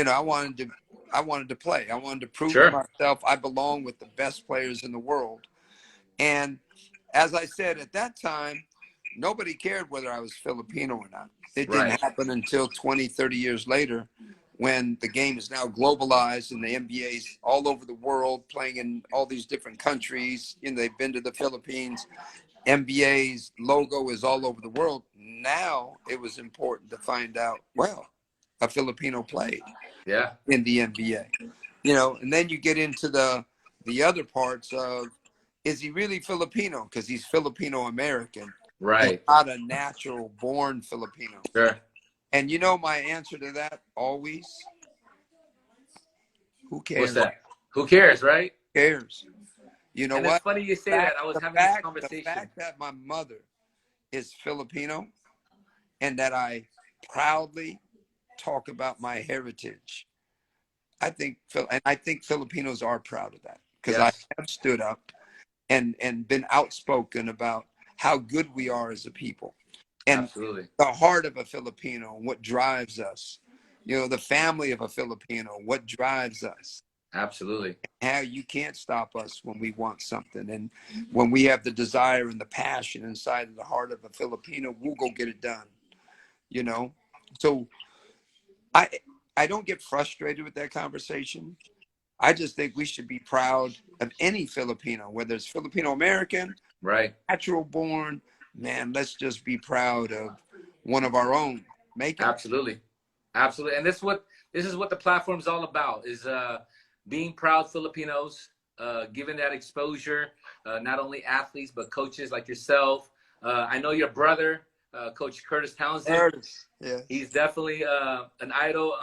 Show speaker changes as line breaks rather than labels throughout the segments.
I wanted to play. I wanted to prove to
Sure.
myself I belong with the best players in the world. And as I said, at that time, nobody cared whether I was Filipino or not. It
Right.
didn't happen until 20, 30 years later, when the game is now globalized and the NBA's all over the world, playing in all these different countries. They've been to the Philippines. NBA's logo is all over the world. Now it was important to find out, well, a Filipino played
Yeah.
in the NBA. And then you get into the other parts of, is he really Filipino? Because he's Filipino-American. He's
Right.
not a natural born Filipino.
Sure.
And my answer to that always, who
What's
cares?
that? Who cares, right?
Who cares? You know
And
what?
it's funny you say that. I was having this conversation.
The fact that my mother is Filipino and that I proudly talk about my heritage, I think Filipinos are proud of that, because
Yes.
I have stood up and been outspoken about how good we are as a people, and
Absolutely.
the heart of a Filipino, what drives us, the family of a Filipino, what drives us.
Absolutely.
How you can't stop us when we want something, and when we have the desire and the passion inside of the heart of a Filipino, we'll go get it done. So I don't get frustrated with that conversation. I just think we should be proud of any Filipino, whether it's Filipino-American,
Right.
natural born. Man, let's just be proud of one of our own.
Absolutely. Absolutely. And this is what the platform is all about, is being proud Filipinos, giving that exposure, not only athletes, but coaches like yourself. I know your brother, Coach Cris Townsend.
Yeah.
He's definitely an idol.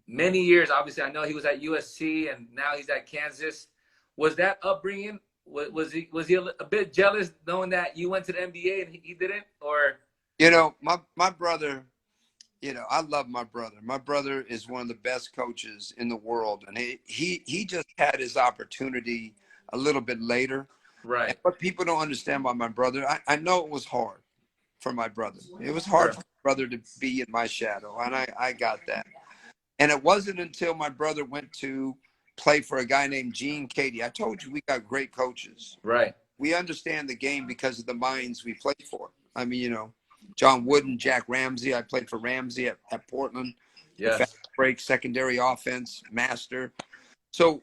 Many years, obviously, I know he was at USC and now he's at Kansas. Was that upbringing, was he a bit jealous knowing that you went to the NBA and he didn't? Or
my brother, I love my brother. My brother is one of the best coaches in the world, and he just had his opportunity a little bit later.
Right.
And what people don't understand about my brother, I know it was hard for my brother. It was hard for my brother to be in my shadow, and I got that. And it wasn't until my brother went to play for a guy named Gene Katie. I told you we got great coaches.
Right.
We understand the game because of the minds we play for. I mean, John Wooden, Jack Ramsey. I played for Ramsey at Portland.
Yes.
Fast break, secondary offense, master. So,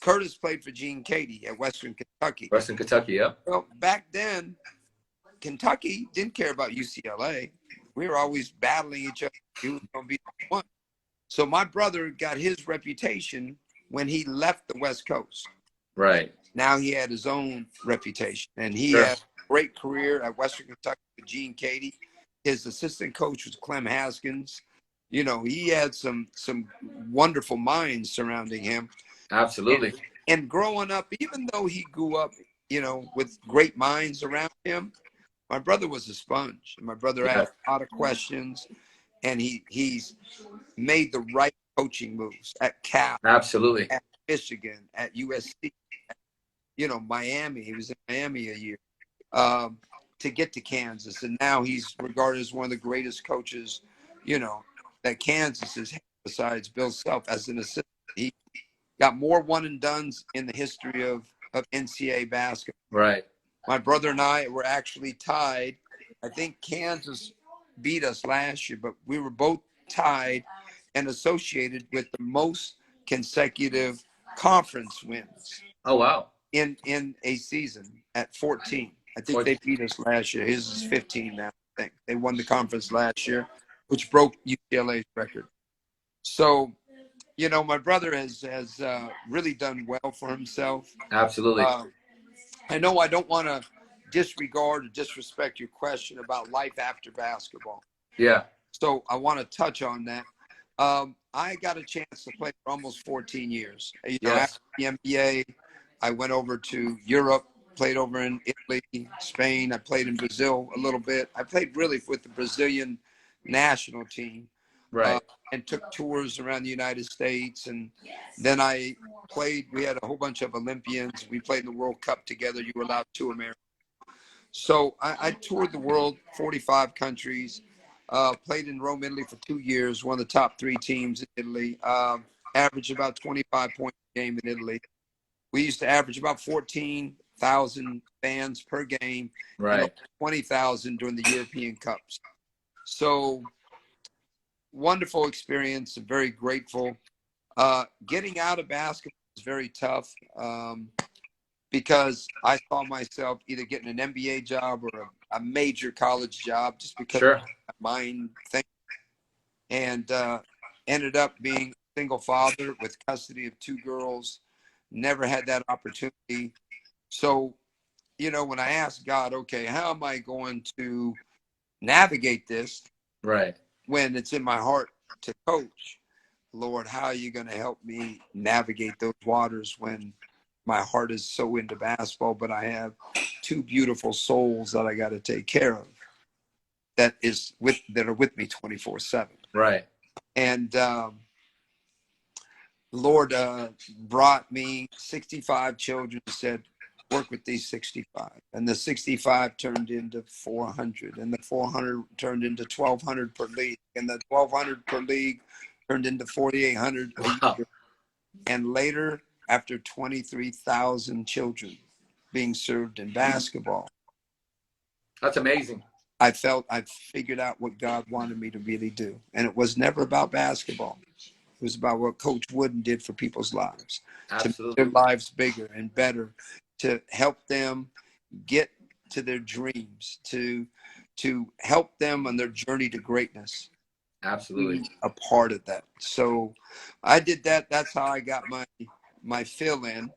Curtis played for Gene Katie at Western Kentucky.
Western Kentucky, yep.
Well, back then, Kentucky didn't care about UCLA. We were always battling each other. Who was going to be the one? So my brother got his reputation when he left the West Coast.
Right.
Now he had his own reputation, and he
Sure.
had a great career at Western Kentucky with Gene Katie. His assistant coach was Clem Haskins. He had some wonderful minds surrounding him.
Absolutely.
And growing up, even though he grew up, with great minds around him, my brother was a sponge. My brother asked a lot of questions, and he's made the right coaching moves at Cal,
Absolutely,
at Michigan, at USC, Miami. He was in Miami a year to get to Kansas, and now he's regarded as one of the greatest coaches, that Kansas has had besides Bill Self as an assistant. He got more one and dones in the history of NCAA basketball.
Right.
My brother and I were actually tied. I think Kansas beat us last year, but we were both tied and associated with the most consecutive conference wins.
Oh, wow.
In a season at 14. I think they beat us last year. His is 15 now, I think. They won the conference last year, which broke UCLA's record. So, my brother has really done well for himself.
Absolutely.
I know I don't want to disregard or disrespect your question about life after basketball.
Yeah.
So I want to touch on that. I got a chance to play for almost 14 years. After the NBA, I went over to Europe, played over in Italy, Spain. I played in Brazil a little bit. I played really with the Brazilian national team.
Right.
And took tours around the United States. And then I played, we had a whole bunch of Olympians. We played in the World Cup together. You were allowed 2 Americans. So I toured the world, 45 countries. Played in Rome, Italy for 2 years. One of the top 3 teams in Italy. Averaged about 25 points a game in Italy. We used to average about 14,000 fans per game, and
Right.
20,000 during the European Cups. So wonderful experience. I'm very grateful. Getting out of basketball was very tough because I saw myself either getting an NBA job or a major college job just because
Sure.
of my mind thing. And ended up being a single father with custody of 2 girls. Never had that opportunity. So, when I asked God, okay, how am I going to navigate this
Right.
when it's in my heart to coach? Lord, how are you going to help me navigate those waters when my heart is so into basketball, but I have 2 beautiful souls that I got to take care of that are with me 24/7.
Right.
And Lord brought me 65 children, said, work with these 65. And the 65 turned into 400, and the 400 turned into 1,200 per league, and the 1,200 per league turned into 4,800 a
Wow.
year. And later, after 23,000 children being served in basketball,
That's amazing.
I felt I figured out what God wanted me to really do. And it was never about basketball. It was about what Coach Wooden did for people's lives, to make
Absolutely.
their lives bigger and better, to help them get to their dreams, to help them on their journey to greatness.
Absolutely.
Be a part of that. So I did that. That's how I got my fill in.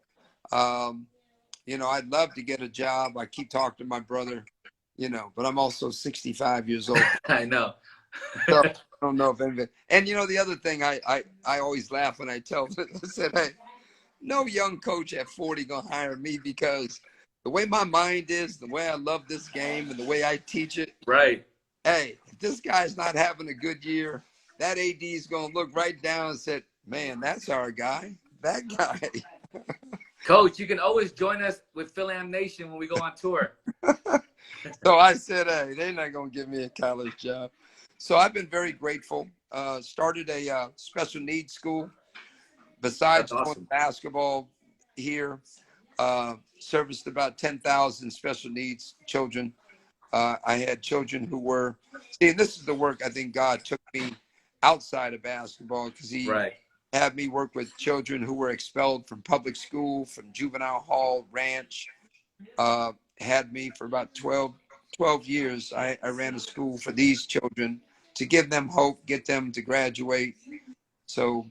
I'd love to get a job. I keep talking to my brother, but I'm also 65 years old.
I know.
So I don't know if anybody. And the other thing I always laugh when I tell them, I said, hey, no young coach at 40 gonna hire me because the way my mind is, the way I love this game, and the way I teach it.
Right.
Hey, if this guy's not having a good year, that AD is gonna look right down and say, man, that's our guy. That guy.
Coach, you can always join us with fil-am Nation when we go on tour.
So I said, hey, they're not gonna give me a college job. So I've been very grateful. Started a special needs school.
That's
Besides going to
awesome.
basketball here, serviced about 10,000 special needs children. I had children who were, see, and this is the work I think God took me outside of basketball because He
Right.
had me work with children who were expelled from public school, from juvenile hall, ranch. Had me for about 12 years. I ran a school for these children to give them hope, get them to graduate. So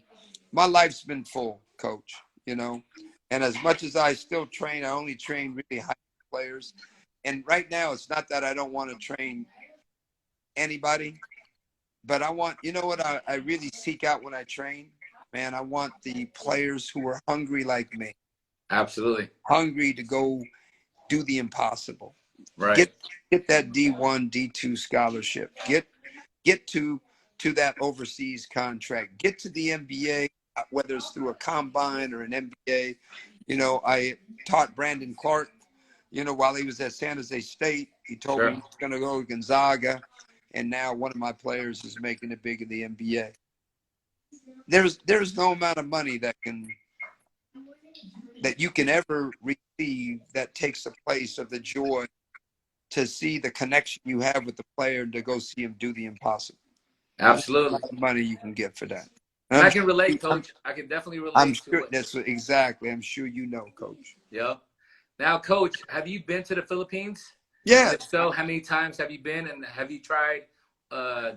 my life's been full, Coach, And as much as I still train, I only train really high players. And right now, it's not that I don't want to train anybody, but I want, what I really seek out when I train? Man, I want the players who are hungry like me,
Absolutely.
hungry to go do the impossible.
Right.
Get that D1, D2 scholarship. Get to that overseas contract. Get to the NBA, whether it's through a combine or an MBA. I taught Brandon Clark, while he was at San Jose State. He told me
Sure.
he's going to go to Gonzaga, and now one of my players is making it big in the NBA. There's no amount of money that you can ever receive that takes the place of the joy to see the connection you have with the player and to go see him do the impossible. There's a
Absolutely.
lot of money you can get for that.
And I
I'm
can relate, Coach. I can definitely
I'm
relate to
sure
what.
that's exactly. I'm sure Coach.
Yeah. Now, Coach, have you been to the Philippines? And if
Yes.
so, how many times have you been? And have you tried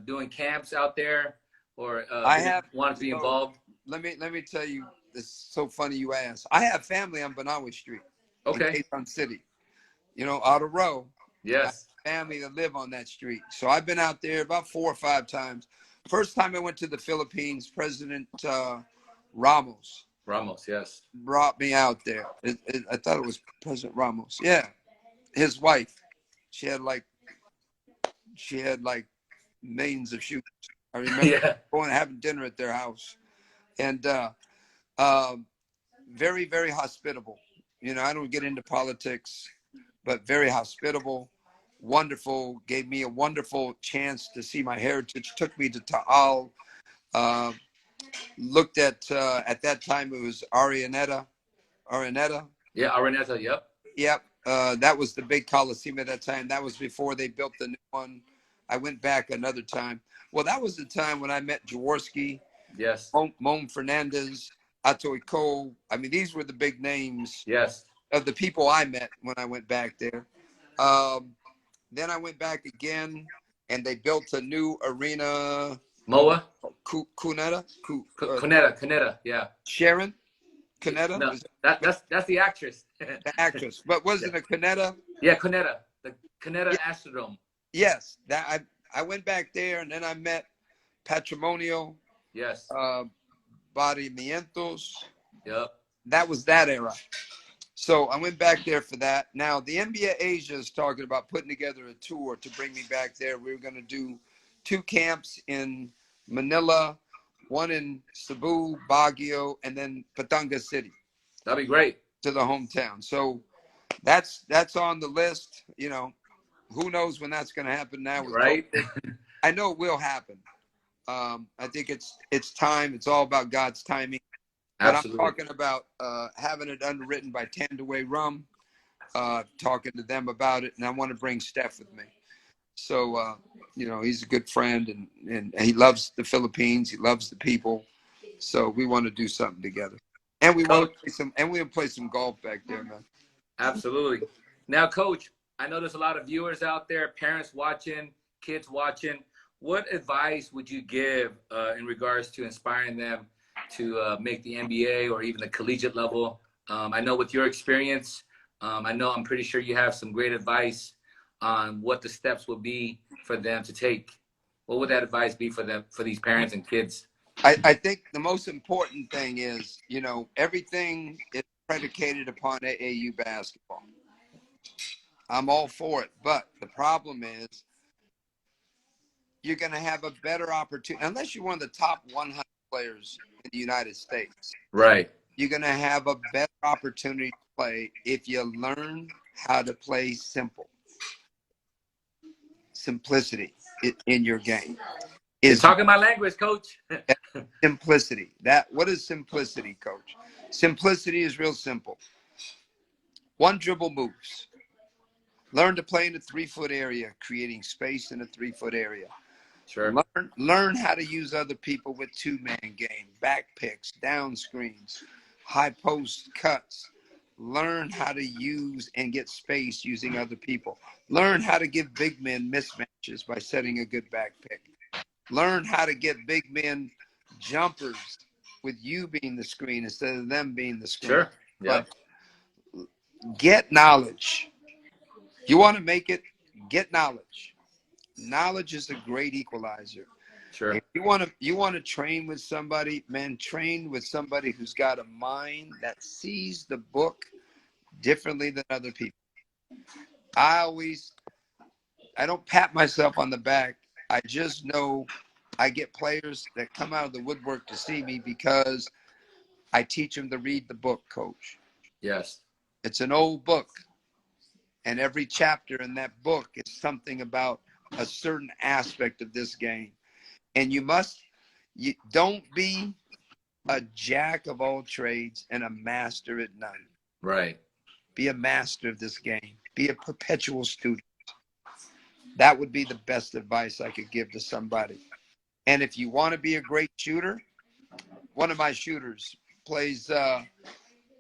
doing camps out there, or
I have.
wanted to be
So
involved?
let me tell you. It's so funny you ask. I have family on Banawe Street in
Okay.
Quezon City. Out of row. I have
Yes.
family that live on that street. So I've been out there about 4 or 5 times. First time I went to the Philippines, President Ramos
Ramos. Yes.
brought me out there. I thought it was President Ramos. Yeah, his wife. She had like millions of shoes. I remember
Yeah.
going and having dinner at their house, and very very hospitable. I don't get into politics, but very hospitable. wonderful, gave me a wonderful chance to see my heritage, took me to Taal, uh, looked at that time it was Araneta.
Yeah, Araneta. Yep.
Yep. That was the big Coliseum at that time. That was before they built the new one. I went back another time. Well, that was the time when I met Jaworski,
Yes.
Mon Fernandez, Atoiko. I mean, these were the big names
Yes.
of the people I met when I went back there. Um, then I went back again, and they built a new arena.
Moa.
Cuneta,
Cuneta. Yeah.
Sharon Cuneta
No,
was
that's the actress.
the actress, but was
Yeah.
it a Cuneta?
Yeah, Cuneta. The Cuneta
Yeah,
Astrodome.
yes. That I went back there, and then I met Patrimonio,
Yes.
uh, Barrimientos.
Yep.
That was that era. So I went back there for that. Now the NBA Asia is talking about putting together a tour to bring me back there. We were going to do 2 camps in Manila, one in Cebu, Baguio, and then Batangas City
That'd be great.
to the hometown. So that's on the list. You know, who knows when that's going to happen now with
Right.
COVID. I know it will happen. I think it's time. It's all about God's timing. But I'm
Absolutely.
talking about having it underwritten by Tandaway Rum, talking to them about it, and I want to bring Steph with me. So, you know, he's a good friend, and he loves the Philippines. He loves the people. So we want to do something together, and we want
Coach.
to play some golf back there, man.
Absolutely. Now, Coach, I know there's a lot of viewers out there, parents watching, kids watching. What advice would you give in regards to inspiring them to make the NBA or even the collegiate level? I know with your experience, I'm pretty sure you have some great advice on what the steps would be for them to take. What would that advice be for them, for these parents and kids?
I think the most important thing is, you know, everything is predicated upon AAU basketball. I'm all for it, but the problem is you're going to have a better opportunity unless you're one of the top 100 players in the United States.
Right.
You're going to have a better opportunity to play if you learn how to play simple. Simplicity in your game
You're
is
talking my language, Coach.
simplicity. What is simplicity, Coach? Simplicity is real simple. One dribble moves. Learn to play in the 3-foot area, creating space in a 3-foot area.
Sure.
Learn how to use other people with 2-man game, back picks, down screens, high post cuts. Learn how to use and get space using other people. Learn how to give big men mismatches by setting a good back pick. Learn how to get big men jumpers with you being the screen instead of them being the screen.
Sure.
But
Yep.
get knowledge. You want to make it, get knowledge. Knowledge is a great equalizer.
Sure.
If you want to train with somebody, man, train with somebody who's got a mind that sees the book differently than other people. I don't pat myself on the back. I just know I get players that come out of the woodwork to see me because I teach them to read the book, Coach.
Yes.
It's an old book, and every chapter in that book is something about a certain aspect of this game. And you don't be a jack of all trades and a master at none.
Right.
Be a master of this game. Be a perpetual student. That would be the best advice I could give to somebody. And if you want to be a great shooter, one of my shooters plays,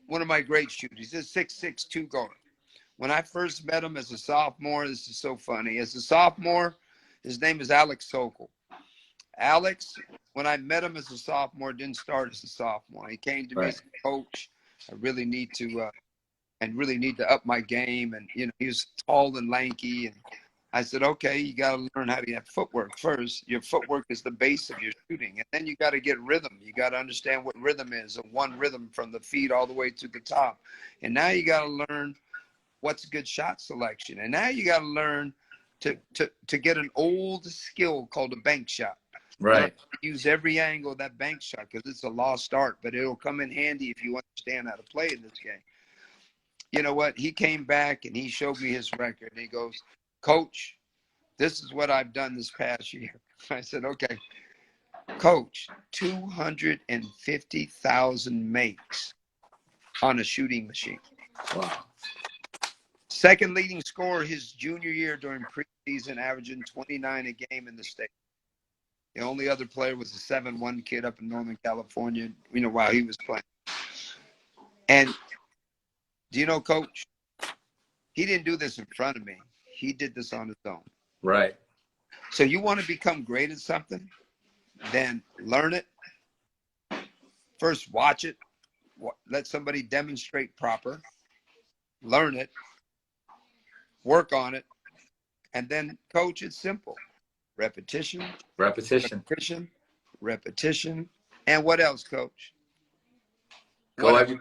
one of my great shooters. He's a 6'6" two-guard. When I first met him as a sophomore, this is so funny. As a sophomore, his name is Alex Sokol. Alex, when I met him as a sophomore, didn't start as a sophomore. He came to me and
Right.
said, Coach, I really need to up my game. And, you know, he was tall and lanky. And I said, okay, you got to learn how to have footwork first. Your footwork is the base of your shooting. And then you got to get rhythm. You got to understand what rhythm is, a one rhythm from the feet all the way to the top. And now you got to learn what's good shot selection. And now you got to learn to get an old skill called a bank shot.
Right.
Use every angle of that bank shot because it's a lost art, but it'll come in handy if you understand how to play in this game. You know what? He came back and he showed me his record. And he goes, Coach, this is what I've done this past year. I said, okay, Coach, 250,000 makes on a shooting machine.
Wow.
Second leading scorer his junior year during preseason, averaging 29 a game in the state. The only other player was a 7'1" kid up in Northern California, while he was playing. And do you know, Coach, he didn't do this in front of me. He did this on his own.
Right.
So you want to become great at something, then learn it. First, watch it. Let somebody demonstrate proper. Learn it. Work on it. And then, Coach, it's simple. Repetition.
Repetition.
Repetition. Repetition. And what else, Coach?
Go every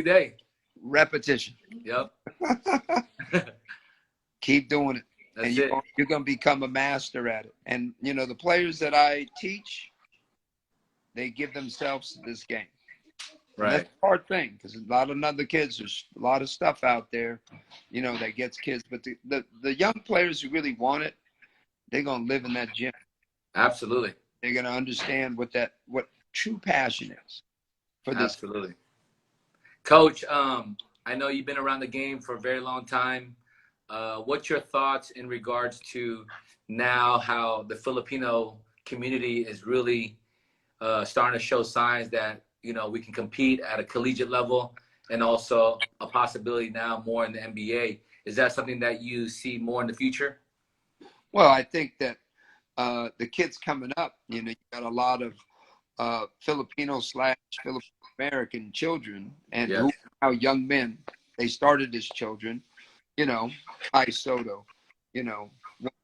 day.
Repetition.
Yep.
Keep doing it.
That's
and you're going to become a master at it. And, the players that I teach, they give themselves to this game.
Right.
And that's a hard thing because a lot of other kids, there's a lot of stuff out there, that gets kids. But the young players who really want it, they're going to live in that gym.
Absolutely.
They're going to understand what true passion is for this.
Absolutely. Coach, I know you've been around the game for a very long time. What's your thoughts in regards to now how the Filipino community is really starting to show signs that, we can compete at a collegiate level and also a possibility now more in the NBA? Is that something that you see more in the future?
Well, I think that the kids coming up, you got a lot of Filipino/Filipino-American children, and
Yes.
who are now young men. They started as children, Kai Soto,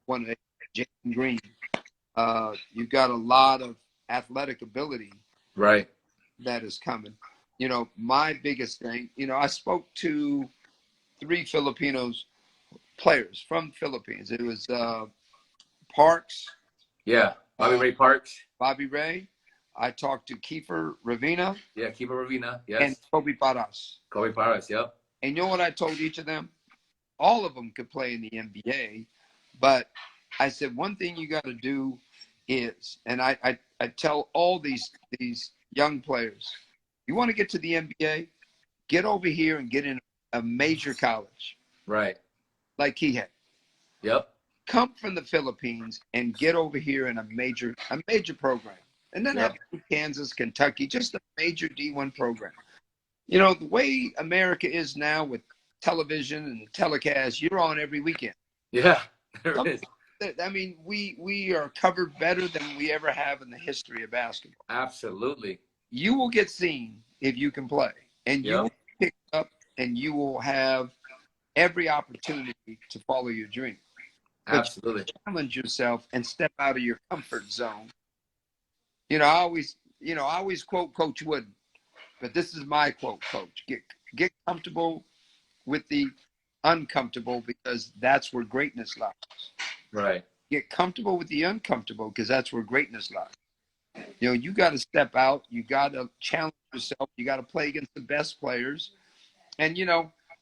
one of Jason Green. You got a lot of athletic ability,
Right,
that is coming. My biggest thing, I spoke to 3 Filipinos players from Philippines. It was Parks.
yeah. Bobby Ray Parks.
Bobby Ray. I talked to Kiefer Ravina.
Yeah, Kiba Ravina. Yes.
And Kobe Paras.
Kobe Paras. Yep.
And you know what I told each of them? All of them could play in the NBA, but I said one thing you got to do is, and I tell all these young players, you want to get to the NBA, get over here and get in a major college.
Right.
Like he had.
Yep.
Come from the Philippines and get over here in a major program. And then have Kansas, Kentucky, just a major D1 program. The way America is now with television and telecast, you're on every weekend.
Yeah, there is.
I mean, we are covered better than we ever have in the history of basketball.
Absolutely.
You will get seen if you can play. And you will pick up and you will have every opportunity to follow your dream. But
Absolutely.
you challenge yourself and step out of your comfort zone. I always quote Coach Wooden, but this is my quote, Coach. Get comfortable with the uncomfortable because that's where greatness lies.
Right.
Get comfortable with the uncomfortable because that's where greatness lies. You got to step out. You got to challenge yourself. You got to play against the best players. And,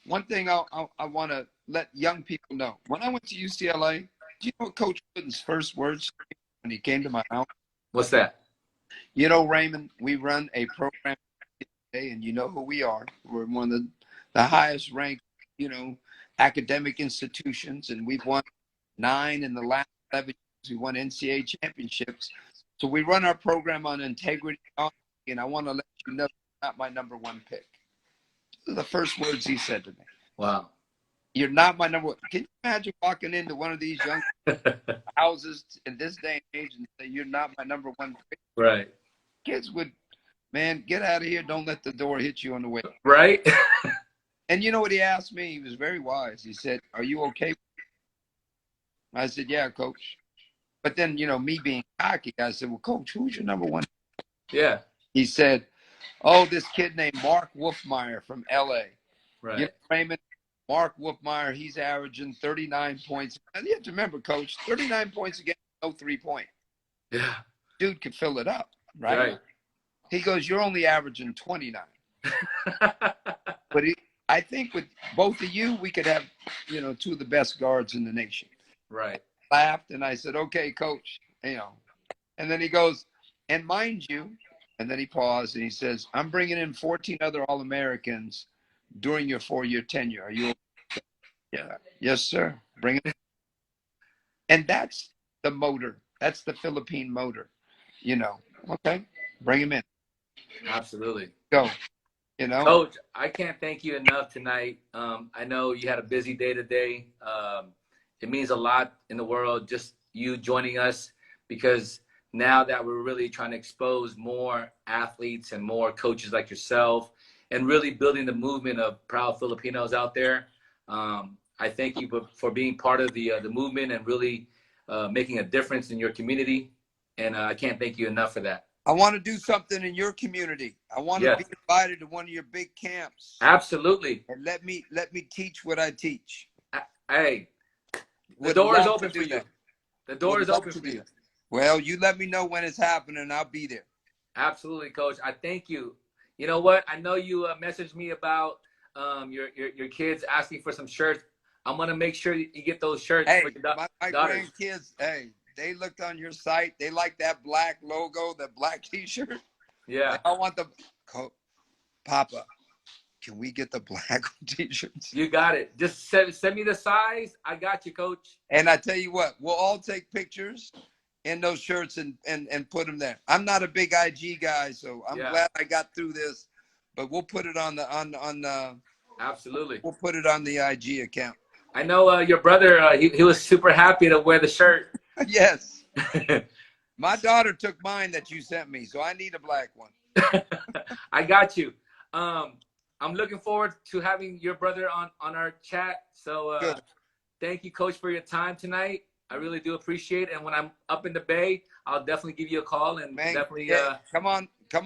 one thing I want to let young people know. When I went to UCLA, do you know what Coach Wooden's first words when he came to my house?
What's that?
Raymond, we run a program today, and you know who we are. We're one of the highest ranked, academic institutions, and we've won 9 in the last 11 years. We won NCAA championships. So we run our program on integrity, and I want to let you know not my number 1 pick. Those are the first words he said to me.
Wow.
You're not my number 1. Can you imagine walking into one of these young houses in this day and age and say, you're not my number 1 pick?
Right.
Kids would, man, get out of here. Don't let the door hit you on the way.
Right.
And you know what he asked me? He was very wise. He said, are you okay? I said, yeah, Coach. But then, me being cocky, I said, well, Coach, who's your number 1?
Yeah.
He said, oh, this kid named Mark Wolfmeyer from L.A.
Right.
Raymond, Mark Wolfmeyer, he's averaging 39 points. And you have to remember, Coach, 39 points a game, no 3-point.
Yeah.
Dude could fill it up, right? He goes, you're only averaging 29. I think with both of you, we could have, two of the best guards in the nation.
Right.
Laughed and I said, okay, coach, and then he goes, and mind you, and then he paused and he says, I'm bringing in 14 other All-Americans during your 4-year tenure. Are you okay? Yeah. Yes, sir. Bring it. And that's the motor. That's the Philippine motor. Okay, bring him in.
Absolutely.
Go.
Coach, I can't thank you enough tonight. I know you had a busy day today. It means a lot in the world, just you joining us, because now that we're really trying to expose more athletes and more coaches like yourself and really building the movement of proud Filipinos out there. I thank you for being part of the movement and really making a difference in your community. And I can't thank you enough for that.
I want to do something in your community. I want to be invited to one of your big camps.
Absolutely.
And let me teach what I teach.
Hey, the door is open for you. The door is open for you.
Well, you let me know when it's happening and I'll be there.
Absolutely, Coach. I thank you. You know what? I know you messaged me about your kids asking for some shirts. I'm going to make sure you get those shirts for your
my
daughters.
Grandkids, they looked on your site. They like that black logo, that black T-shirt.
Yeah.
I want the Papa. Can we get the black T-shirts?
You got it. Just send me the size. I got you, Coach.
And I tell you what, we'll all take pictures in those shirts and put them there. I'm not a big IG guy, so I'm glad I got through this. But we'll put it on the
Absolutely.
We'll put it on the IG account.
I know your brother. He was super happy to wear the shirt.
Yes. My daughter took mine that you sent me, so I need a black one.
I got you. I'm looking forward to having your brother on our chat. So thank you, Coach, for your time tonight. I really do appreciate it. And when I'm up in the Bay, I'll definitely give you a call and definitely
come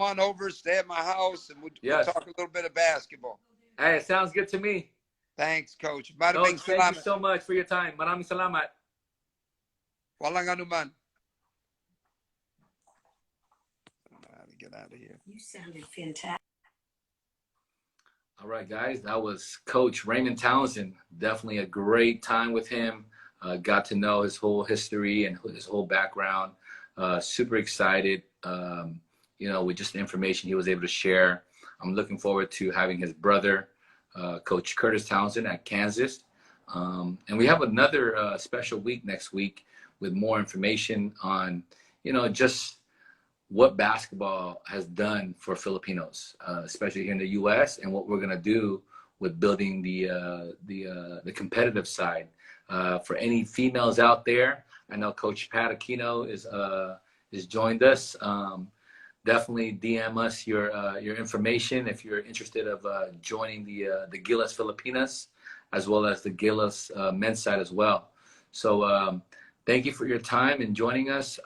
on over, stay at my house, and we'll talk a little bit of basketball.
Hey, it sounds good to me.
Thanks, Coach.
Coach, thank you so much for your time. Maraming salamat.
Walang anuman. Get out of here.
You sounded fantastic.
All right, guys, that was Coach Raymond Townsend. Definitely a great time with him. Got to know his whole history and his whole background. Super excited, with just the information he was able to share. I'm looking forward to having his brother, Coach Cris Townsend at Kansas. And we have another special week next week with more information on, just what basketball has done for Filipinos, especially here in the U.S., and what we're going to do with building the competitive side. For any females out there, I know Coach Pat Aquino is joined us. Definitely DM us your information if you're interested of joining the Gilas Filipinas, as well as the Gilas men's side as well. So thank you for your time and joining us.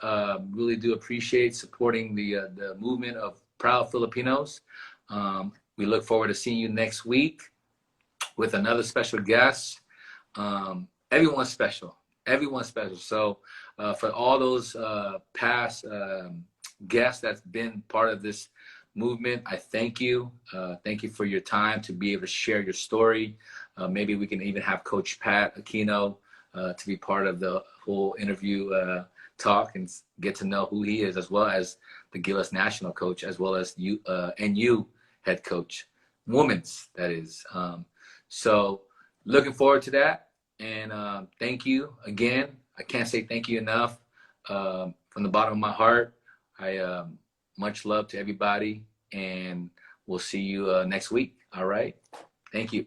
Really do appreciate supporting the movement of proud Filipinos. We look forward to seeing you next week with another special guest. Everyone's special. Everyone's special. So for all those past guests that's been part of this movement, I thank you. Thank you for your time to be able to share your story. Maybe we can even have Coach Pat Aquino to be part of the whole interview talk and get to know who he is, as well as the Gilas national coach, as well as NU head coach, women's, that is. So looking forward to that. And thank you again. I can't say thank you enough. From the bottom of my heart, I much love to everybody, and we'll see you next week. All right. Thank you.